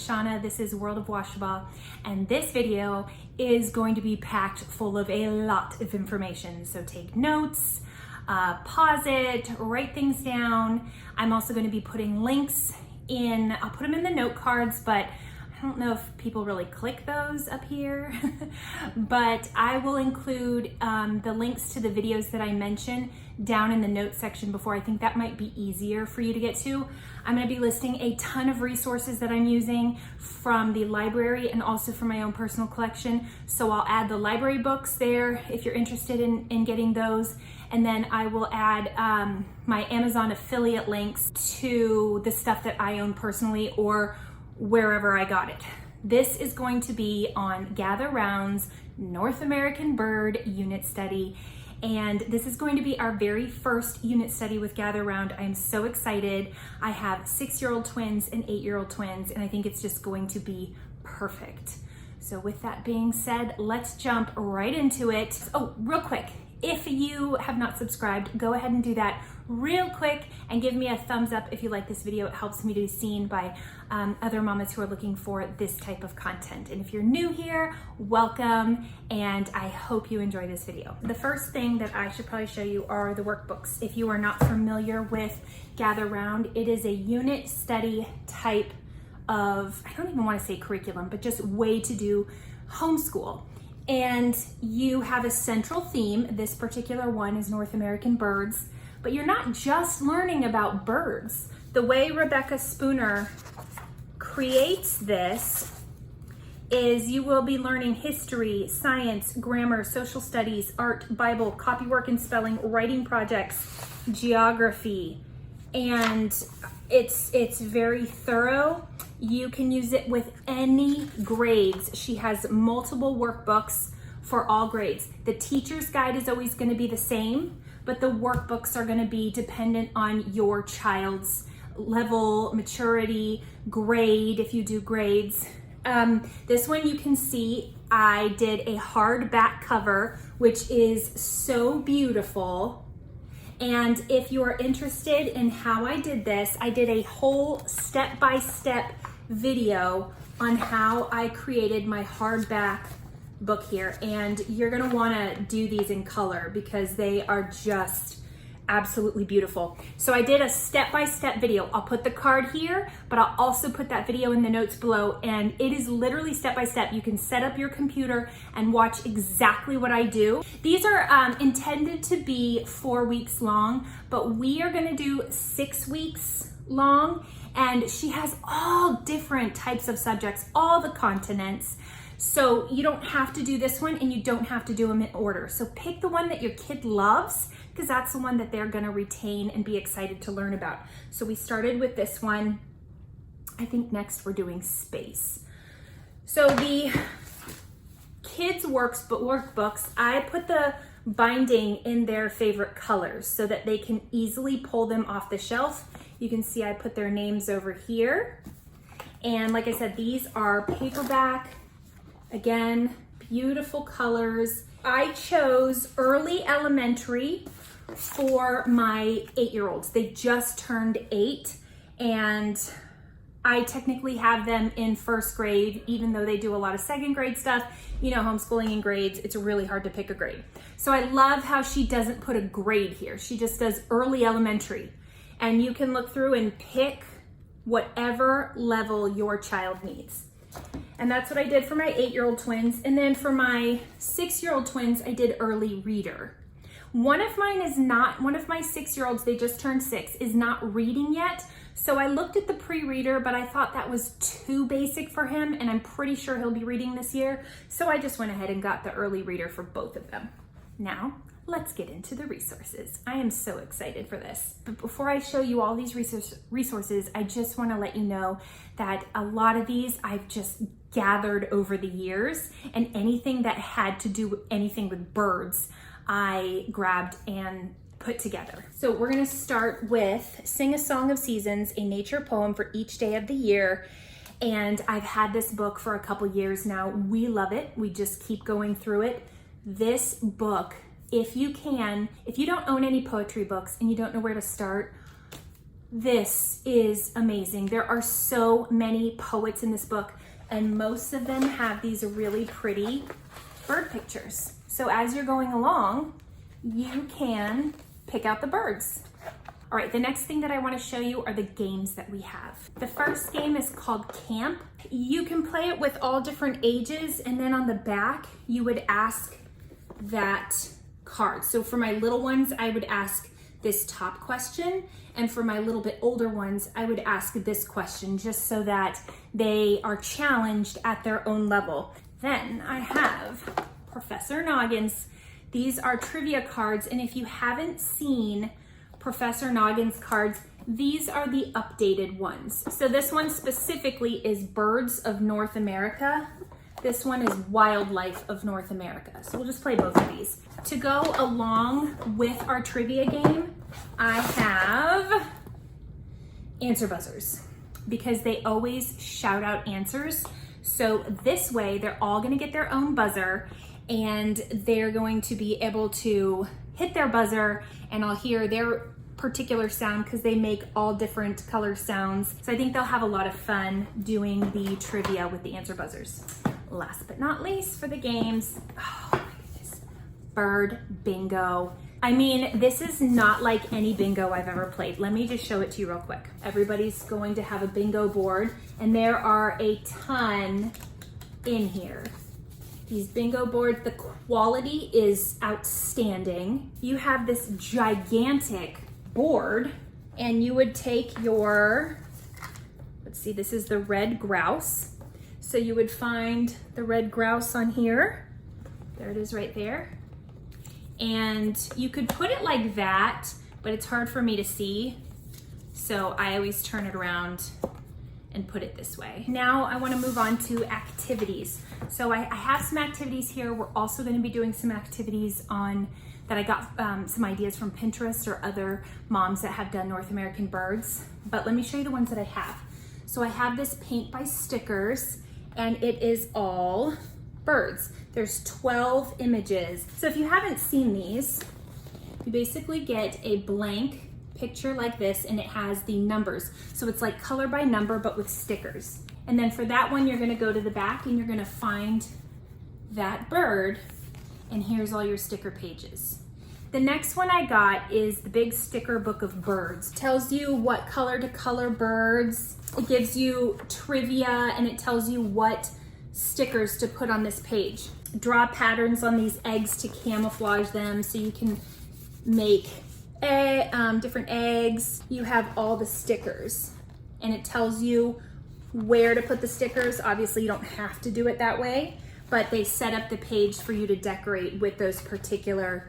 Shauna, this is World of Washaba, and this video is going to be packed full of a lot of information. So take notes, pause it, write things down. I'm also going to be putting links in, I'll put them in the note cards, but I don't know if people really click those up here, but I will include the links to the videos that I mentioned down in the notes section before. I think that might be easier for you to get to. I'm going to be listing a ton of resources that I'm using from the library and also from my own personal collection. So I'll add the library books there if you're interested in getting those. And then I will add my Amazon affiliate links to the stuff that I own personally or wherever I got it. This is going to be on gatherround's North American Bird unit study. And this is going to be our very first unit study with gatherround. I'm so excited. I have 6-year-old twins and 8-year-old twins, and I think it's just going to be perfect. So with that being said, let's jump right into it. Oh, real quick, if you have not subscribed, go ahead and do that real quick and give me a thumbs up if you like this video. It helps me to be seen by other mamas who are looking for this type of content. And if you're new here, welcome, and I hope you enjoy this video. The first thing that I should probably show you are the workbooks. If you are not familiar with gatherround, it is a unit study type of, I don't even want to say curriculum, but just way to do homeschool. And you have a central theme. This particular one is North American birds, but you're not just learning about birds. The way Rebecca Spooner creates this is you will be learning history, science, grammar, social studies, art, Bible, copywork and spelling, writing projects, geography, and it's very thorough. You can use it with any grades. She has multiple workbooks for all grades. The teacher's guide is always going to be the same, but the workbooks are going to be dependent on your child's level, maturity, grade, if you do grades. This one you can see I did a hardback cover, which is so beautiful. And if you are interested in how I did this, I did a whole step-by-step video on how I created my hardback book here. And you're gonna wanna do these in color because they are just absolutely beautiful. So I did a step-by-step video. I'll put the card here, but I'll also put that video in the notes below, and it is literally step-by-step. You can set up your computer and watch exactly what I do. These are intended to be 4 weeks long, but we are gonna do 6 weeks long, and she has all different types of subjects, all the continents. So you don't have to do this one and you don't have to do them in order. So pick the one that your kid loves, because that's the one that they're gonna retain and be excited to learn about. So we started with this one. I think next we're doing space. So the kids' workbooks, I put the binding in their favorite colors so that they can easily pull them off the shelf. You can see I put their names over here. And like I said, these are paperback. Again, beautiful colors. I chose early elementary for my 8-year-olds. They just turned 8, and I technically have them in 1st grade, even though they do a lot of 2nd grade stuff. You know, homeschooling in grades, it's really hard to pick a grade. So I love how she doesn't put a grade here. She just does early elementary. And you can look through and pick whatever level your child needs. And that's what I did for my 8-year-old twins. And then for my 6-year-old twins, I did early reader. One of my 6-year-olds, they just turned 6, is not reading yet. So I looked at the pre-reader, but I thought that was too basic for him, and I'm pretty sure he'll be reading this year. So I just went ahead and got the early reader for both of them. Now, let's get into the resources. I am so excited for this. But before I show you all these resources, I just want to let you know that a lot of these I've just gathered over the years, and anything that had to do with anything with birds, I grabbed and put together. So we're gonna start with Sing a Song of Seasons, a nature poem for each day of the year. And I've had this book for a couple years now. We love it. We just keep going through it. This book, if you don't own any poetry books and you don't know where to start, This is amazing. There are so many poets in this book, and most of them have these really pretty bird pictures. So as you're going along, you can pick out the birds. All right, the next thing that I want to show you are the games that we have. The first game is called Camp. You can play it with all different ages, and then on the back, you would ask that card. So for my little ones, I would ask this top question, and for my little bit older ones, I would ask this question just so that they are challenged at their own level. Then I have Professor Noggins. These are trivia cards, and if you haven't seen Professor Noggins cards, these are the updated ones. So this one specifically is Birds of North America. This one is Wildlife of North America. So we'll just play both of these. To go along with our trivia game, I have answer buzzers because they always shout out answers. So this way they're all gonna get their own buzzer and they're going to be able to hit their buzzer and I'll hear their particular sound because they make all different color sounds. So I think they'll have a lot of fun doing the trivia with the answer buzzers. Last but not least for the games, oh my goodness, bird bingo. I mean, this is not like any bingo I've ever played. Let me just show it to you real quick. Everybody's going to have a bingo board and there are a ton in here. These bingo boards, the quality is outstanding. You have this gigantic board and you would take your, let's see, this is the red grouse. So you would find the red grouse on here. There it is right there. And you could put it like that, but it's hard for me to see. So I always turn it around and put it this way. Now I want to move on to activities. So I have some activities here. We're also going to be doing some activities on that I got some ideas from Pinterest or other moms that have done North American birds. But let me show you the ones that I have. So I have this paint by stickers and it is all birds. There's 12 images. So if you haven't seen these, you basically get a blank picture like this and it has the numbers. So it's like color by number, but with stickers. And then for that one, you're gonna go to the back and you're gonna find that bird and here's all your sticker pages. The next one I got is the big sticker book of birds. It tells you what color to color birds. It gives you trivia and it tells you what stickers to put on this page. Draw patterns on these eggs to camouflage them so you can make different eggs. You have all the stickers and it tells you where to put the stickers. Obviously you don't have to do it that way, but they set up the page for you to decorate with those particular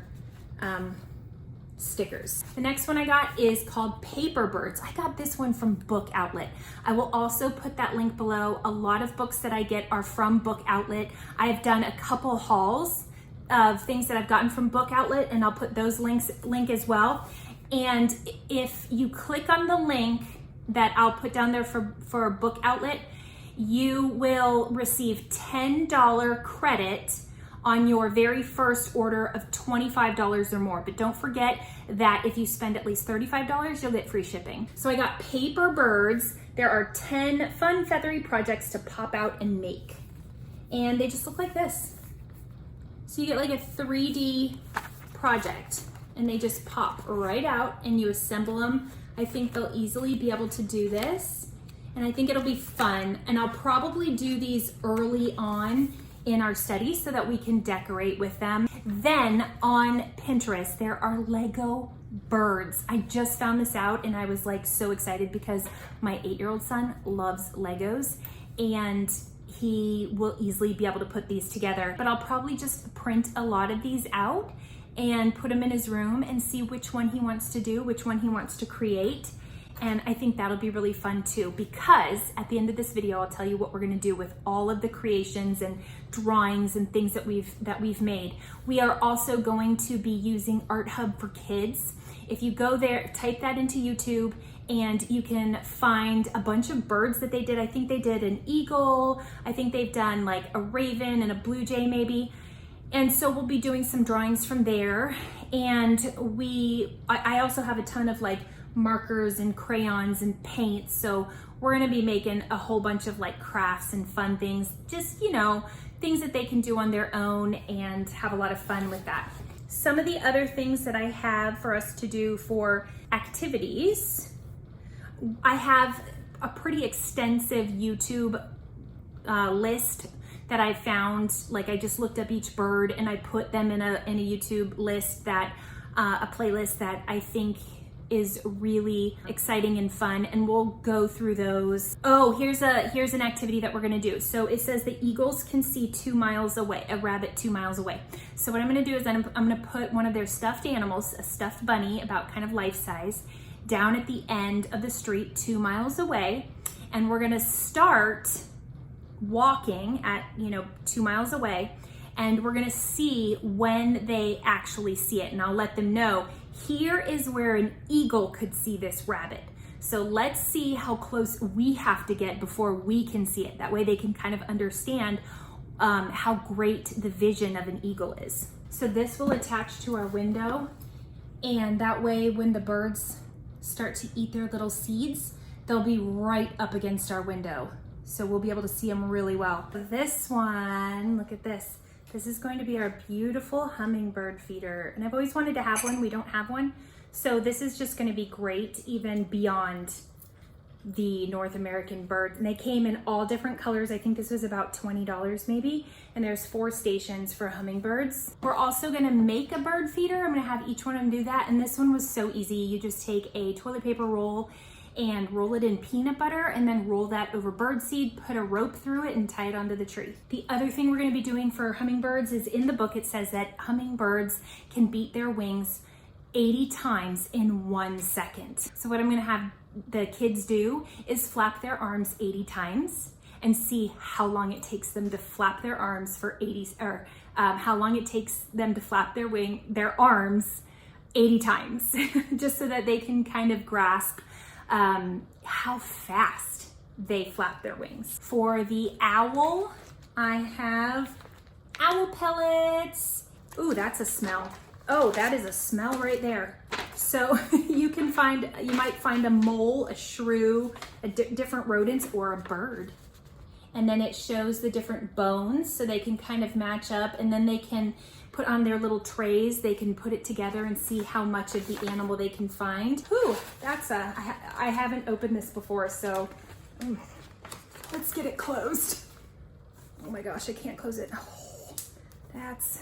stickers. The next one I got is called Paper Birds. I got this one from Book Outlet. I will also put that link below. A lot of books that I get are from Book Outlet. I've done a couple hauls of things that I've gotten from Book Outlet and I'll put those link as well. And if you click on the link that I'll put down there for Book Outlet, you will receive $10 credit on your very first order of $25 or more. But don't forget that if you spend at least $35, you'll get free shipping. So I got Paper Birds. There are 10 fun feathery projects to pop out and make. And they just look like this. So you get like a 3D project and they just pop right out and you assemble them. I think they'll easily be able to do this. And I think it'll be fun. And I'll probably do these early on in our study so that we can decorate with them. Then on Pinterest, there are Lego birds. I just found this out and I was like so excited because my 8-year-old son loves Legos and he will easily be able to put these together. But I'll probably just print a lot of these out and put them in his room and see which one he wants to do, which one he wants to create. And I think that'll be really fun too, because at the end of this video, I'll tell you what we're gonna do with all of the creations and drawings and things that we've made. We are also going to be using Art Hub for Kids. If you go there, type that into YouTube and you can find a bunch of birds that they did. I think they did an eagle. I think they've done like a raven and a blue jay maybe. And so we'll be doing some drawings from there. And I also have a ton of like markers and crayons and paint. So we're gonna be making a whole bunch of like crafts and fun things, just, you know, things that they can do on their own and have a lot of fun with that. Some of the other things that I have for us to do for activities, I have a pretty extensive YouTube list that I found. Like I just looked up each bird and I put them in a YouTube list that, a playlist that I think is really exciting and fun, and we'll go through those. Oh, here's an activity that we're gonna do. So it says the eagles can see 2 miles away, a rabbit 2 miles away. So what I'm gonna do is I'm gonna put one of their stuffed animals, a stuffed bunny, about kind of life size, down at the end of the street 2 miles away, and we're gonna start walking at, you know, 2 miles away, and we're gonna see when they actually see it, and I'll let them know here is where an eagle could see this rabbit. So let's see how close we have to get before we can see it. That way they can kind of understand how great the vision of an eagle is. So this will attach to our window, and that way when the birds start to eat their little seeds, they'll be right up against our window. So we'll be able to see them really well. This one, look at this. This is going to be our beautiful hummingbird feeder. And I've always wanted to have one, we don't have one. So this is just gonna be great even beyond the North American birds. And they came in all different colors. I think this was about $20 maybe. And there's 4 stations for hummingbirds. We're also gonna make a bird feeder. I'm gonna have each one of them do that. And this one was so easy. You just take a toilet paper roll and roll it in peanut butter, and then roll that over birdseed, put a rope through it, and tie it onto the tree. The other thing we're gonna be doing for hummingbirds is in the book it says that hummingbirds can beat their wings 80 times in 1 second. So what I'm gonna have the kids do is flap their arms 80 times and see how long it takes them to flap their arms for 80, or how long it takes them to flap their arms 80 times, just so that they can kind of grasp how fast they flap their wings. For the owl, I have owl pellets. Ooh, that's a smell. Oh, that is a smell right there. So you might find a mole, a shrew, different rodents, or a bird. And then it shows the different bones so they can kind of match up, and then they can put on their little trays, they can put it together and see how much of the animal they can find. Ooh, I haven't opened this before, so let's get it closed. Oh my gosh, I can't close it. Oh, that's,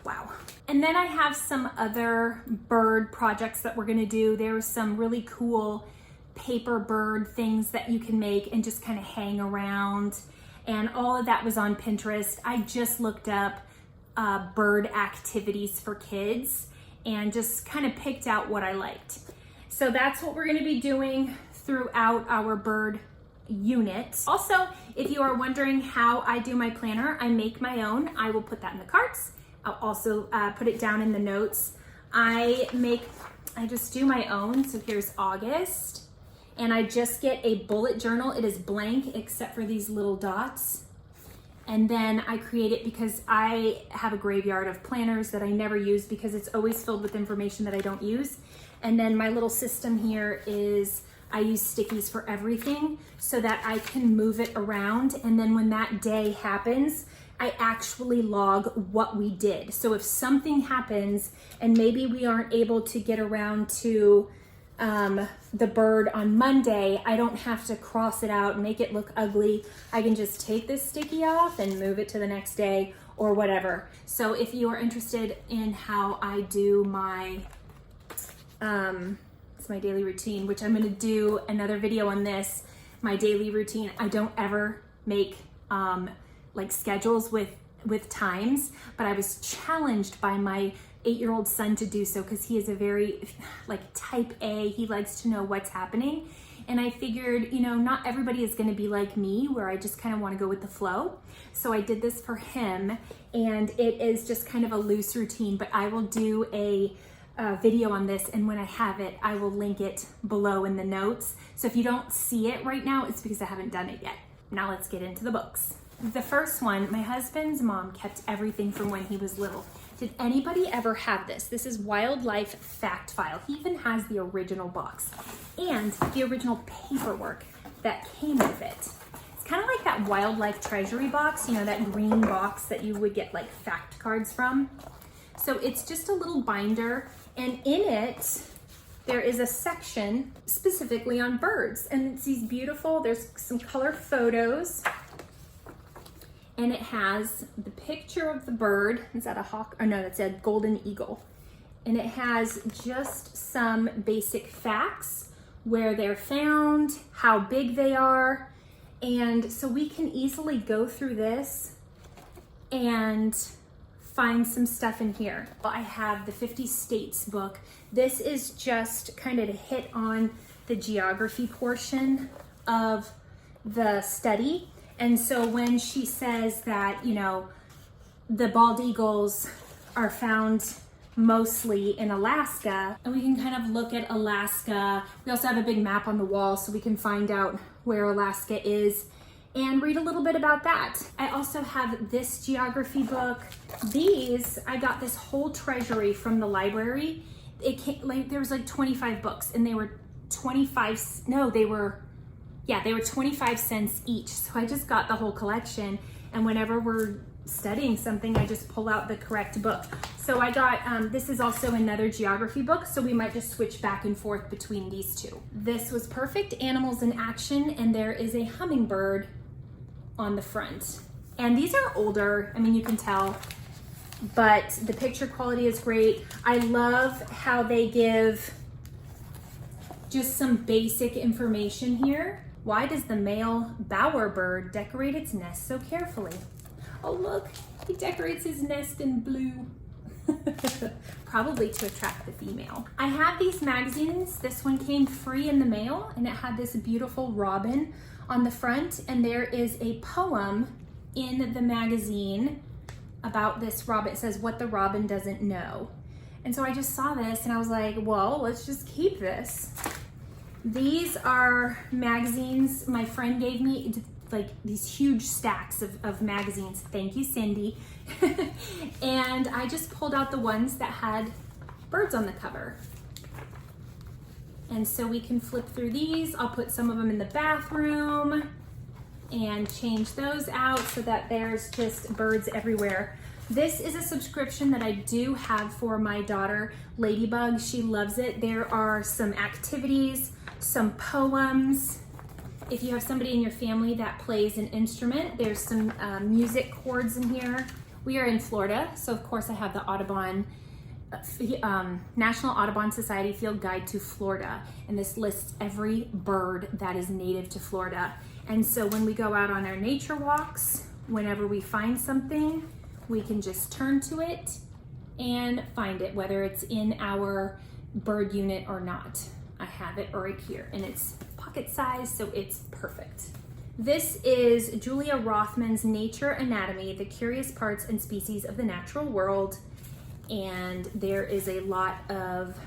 wow. And then I have some other bird projects that we're gonna do. There's some really cool paper bird things that you can make and just kind of hang around. And all of that was on Pinterest. I just looked up bird activities for kids and just kind of picked out what I liked. So that's what we're going to be doing throughout our bird unit. Also, if you are wondering how I do my planner, I make my own. I will put that in the cards. I'll also put it down in the notes. I just do my own. So here's August, and I just get a bullet journal. It is blank except for these little dots. And then I create it because I have a graveyard of planners that I never use because it's always filled with information that I don't use. And then my little system here is I use stickies for everything so that I can move it around. And then when that day happens, I actually log what we did. So if something happens and maybe we aren't able to get around to the bird on Monday, I don't have to cross it out and make it look ugly. I can just take this sticky off and move it to the next day or whatever. So if you are interested in how I do my, it's my daily routine, which I'm gonna do another video on this, my daily routine. I don't ever make like schedules with times, but I was challenged by my 8-year-old son to do so because he is a very like type A. He likes to know what's happening. And I figured, you know, not everybody is going to be like me where I just kind of want to go with the flow. So I did this for him, and it is just kind of a loose routine, but I will do a video on this, and when I have it, I will link it below in the notes. So if you don't see it right now, it's because I haven't done it yet. Now let's get into the books. The first one, my husband's mom kept everything from when he was little. Did anybody ever have this? This is Wildlife Factfile. He even has the original box and the original paperwork that came with it. It's kind of like that Wildlife Treasury box, you know, that green box that you would get like fact cards from. So it's just a little binder, and in it, there is a section specifically on birds, and it's these beautiful, there's some color photos, and it has the picture of the bird. Is that a hawk? Oh no, that's a golden eagle. And it has just some basic facts, where they're found, how big they are, and so we can easily go through this and find some stuff in here. I have the 50 States book. This is just kind of to hit on the geography portion of the study. And so when she says that, you know, the bald eagles are found mostly in Alaska, and we can kind of look at Alaska. We also have a big map on the wall so we can find out where Alaska is and read a little bit about that. I also have this geography book. These, I got this whole treasury from the library. It came, like, there was like 25 books, and they were 25 cents each. So I just got the whole collection, and whenever we're studying something, I just pull out the correct book. So I got, this is also another geography book, so we might just switch back and forth between these two. This was perfect, Animals in Action, and there is a hummingbird on the front. And these are older, I mean, you can tell, but the picture quality is great. I love how they give just some basic information here. Why does the male bowerbird decorate its nest so carefully? Oh look, he decorates his nest in blue. Probably to attract the female. I have these magazines. This one came free in the mail, and it had this beautiful robin on the front, and there is a poem in the magazine about this robin. It says, "What the robin doesn't know." And so I just saw this and I was like, well, let's just keep this. These are magazines my friend gave me, like these huge stacks of magazines. Thank you, Cindy. And I just pulled out the ones that had birds on the cover. And so we can flip through these. I'll put some of them in the bathroom and change those out so that there's just birds everywhere. This is a subscription that I do have for my daughter, Ladybug. She loves it. There are some activities, some poems. If you have somebody in your family that plays an instrument, there's some music chords in here. We are in Florida, so of course I have the Audubon, National Audubon Society Field Guide to Florida, and this lists every bird that is native to Florida. And so when we go out on our nature walks, whenever we find something, we can just turn to it and find it, whether it's in our bird unit or not. I have it right here, and it's pocket size, so it's perfect. This is Julia Rothman's Nature Anatomy, The Curious Parts and Species of the Natural World. And there is a lot of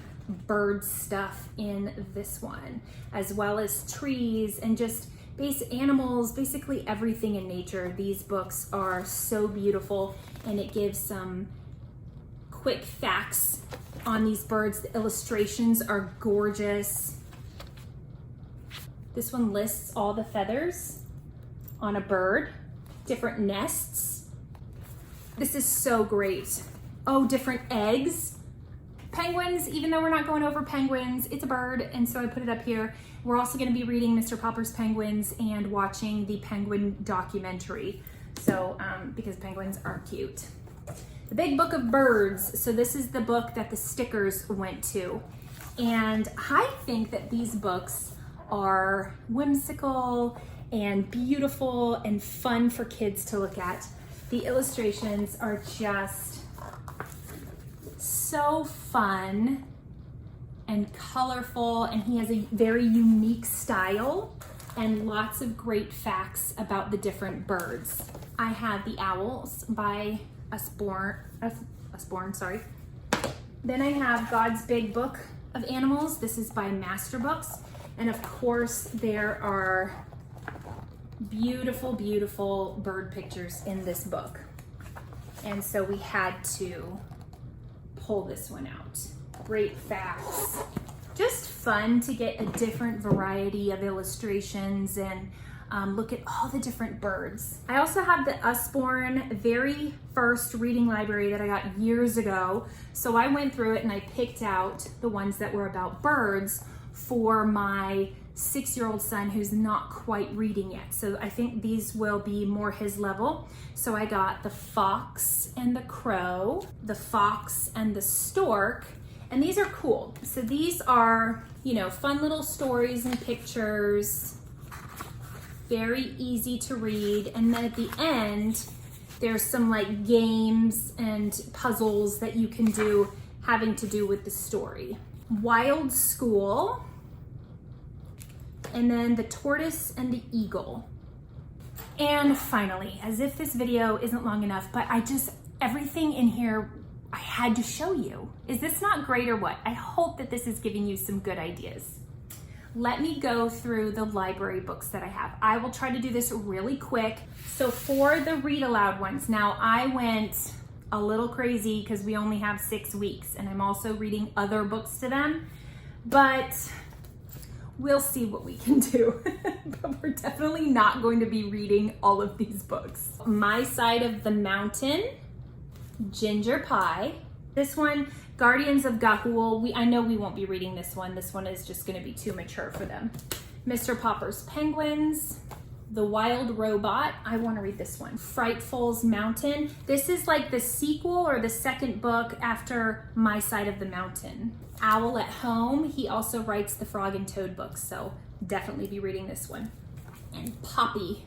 bird stuff in this one, as well as trees and just basic animals, basically everything in nature. These books are so beautiful, and it gives some quick facts on these birds. The illustrations are gorgeous. This one lists all the feathers on a bird, different nests. This is so great. Oh, different eggs. Penguins, even though we're not going over penguins, it's a bird, and so I put it up here. We're also going to be reading Mr. Popper's Penguins and watching the penguin documentary, so because penguins are cute. The Big Book of Birds. So this is the book that the stickers went to, and I think that these books are whimsical and beautiful and fun for kids to look at. The illustrations are just so fun and colorful, and he has a very unique style and lots of great facts about the different birds. I have The Owls by Usborne, sorry. Then I have God's Big Book of Animals. This is by Master Books. And of course, there are beautiful, beautiful bird pictures in this book. And so we had to pull this one out. Great facts. Just fun to get a different variety of illustrations and look at all the different birds. I also have the Usborne very first reading library that I got years ago. So I went through it and I picked out the ones that were about birds for my 6-year-old son who's not quite reading yet. So I think these will be more his level. So I got the fox and the crow, the fox and the stork, and these are cool. So these are, you know, fun little stories and pictures, very easy to read. And then at the end, there's some like games and puzzles that you can do having to do with the story. Wild School, and then the tortoise and the eagle. And finally, as if this video isn't long enough, but everything in here I had to show you. Is this not great or what? I hope that this is giving you some good ideas. Let me go through the library books that I have. I will try to do this really quick. So for the read aloud ones, now I went a little crazy because we only have 6 weeks and I'm also reading other books to them, but we'll see what we can do. But we're definitely not going to be reading all of these books. My Side of the Mountain, Ginger Pie. This one, Guardians of GaHoole. I know we won't be reading this one. This one is just gonna be too mature for them. Mr. Popper's Penguins, The Wild Robot. I wanna read this one. Frightfuls Mountain. This is like the sequel or the second book after My Side of the Mountain. Owlette Home. He also writes the Frog and Toad books, so definitely be reading this one. And Poppy.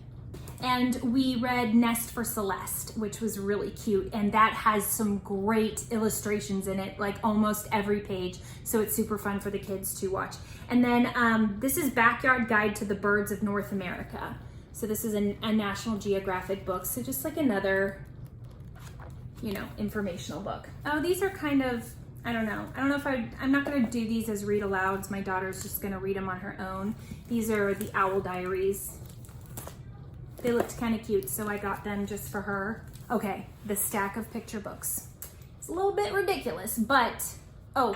And we read Nest For Celeste, which was really cute, and that has some great illustrations in it, like almost every page, so it's super fun for the kids to watch. And then this is Backyard Guide to the Birds of North America. So this is a National Geographic book, so just like another, you know, informational book. Oh, these are kind of, I don't know if I'm not gonna do these as read alouds. My daughter's just gonna read them on her own. These are the Owl Diaries. They looked kind of cute, so I got them just for her. Okay, the stack of picture books. It's a little bit ridiculous, but, oh,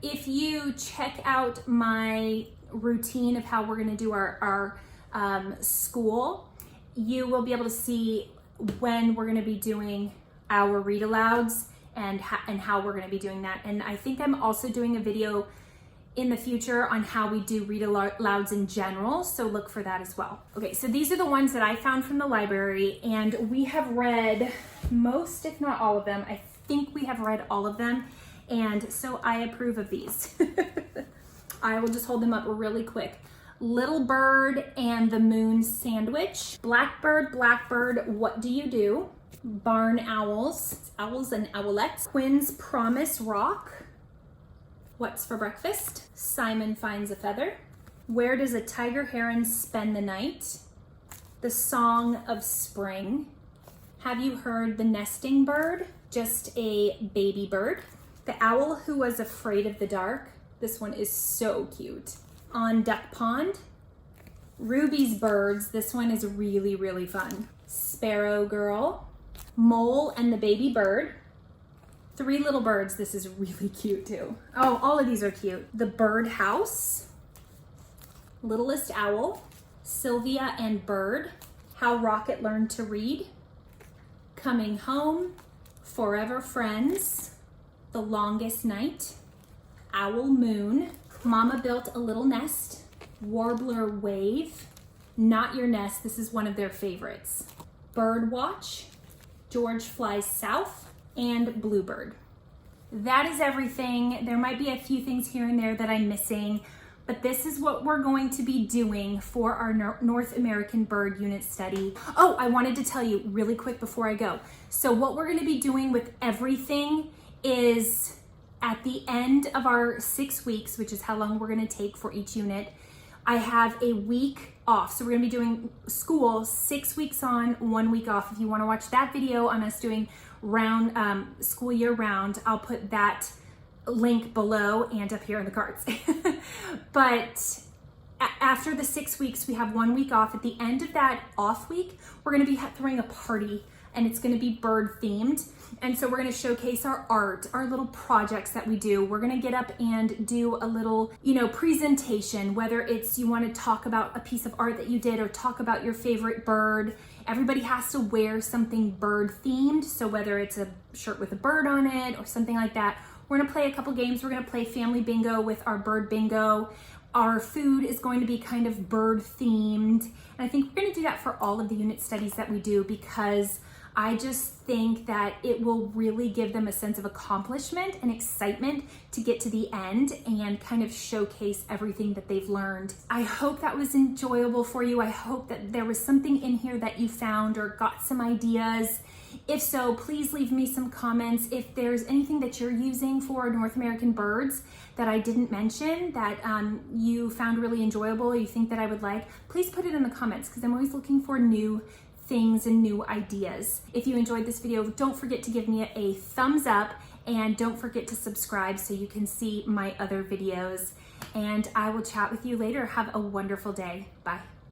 if you check out my routine of how we're gonna do our school, you will be able to see when we're gonna be doing our read alouds and how we're gonna be doing that. And I think I'm also doing a video in the future on how we do read alouds in general, so look for that as well. Okay, so these are the ones that I found from the library, and we have read most, if not all of them. I think we have read all of them, and so I approve of these. I will just hold them up really quick. Little Bird and the Moon Sandwich. Blackbird, Blackbird, What Do You Do? Barn Owls, Owls and Owlettes. Quinn's Promise Rock. What's for Breakfast? Simon Finds a Feather. Where Does a Tiger Heron Spend the Night? The Song of Spring. Have You Heard the Nesting Bird? Just a Baby Bird. The Owl Who Was Afraid of the Dark. This one is so cute. On Duck Pond. Ruby's Birds. This one is really, really fun. Sparrow Girl. Mole and the Baby Bird. Three Little Birds. This is really cute too. Oh, all of these are cute. The Bird House. Littlest Owl. Sylvia and Bird. How Rocket Learned to Read. Coming Home. Forever Friends. The Longest Night. Owl Moon. Mama Built a Little Nest. Warbler Wave. Not Your Nest. This is one of their favorites. Bird Watch. George Flies South. And Bluebird. That is everything. There might be a few things here and there that I'm missing, but this is what we're going to be doing for our North American Bird Unit Study. Oh, I wanted to tell you really quick before I go. So what we're gonna be doing with everything is at the end of our 6 weeks, which is how long we're gonna take for each unit, I have a week off. So we're gonna be doing school 6 weeks on, 1 week off. If you wanna watch that video on us doing school year round, I'll put that link below and up here in the cards. But after the 6 weeks, we have 1 week off. At the end of that off week, we're gonna be throwing a party and it's gonna be bird themed. And so we're gonna showcase our art, our little projects that we do. We're gonna get up and do a little, presentation, whether it's you wanna talk about a piece of art that you did or talk about your favorite bird. Everybody has to wear something bird themed. So whether it's a shirt with a bird on it or something like that, we're gonna play a couple games. We're gonna play family bingo with our bird bingo. Our food is going to be kind of bird themed. And I think we're gonna do that for all of the unit studies that we do, because I just think that it will really give them a sense of accomplishment and excitement to get to the end and kind of showcase everything that they've learned. I hope that was enjoyable for you. I hope that there was something in here that you found or got some ideas. If so, please leave me some comments. If there's anything that you're using for North American birds that I didn't mention that you found really enjoyable or you think that I would like, please put it in the comments, because I'm always looking for new things and new ideas. If you enjoyed this video, don't forget to give me a thumbs up, and don't forget to subscribe so you can see my other videos. And I will chat with you later. Have a wonderful day. Bye.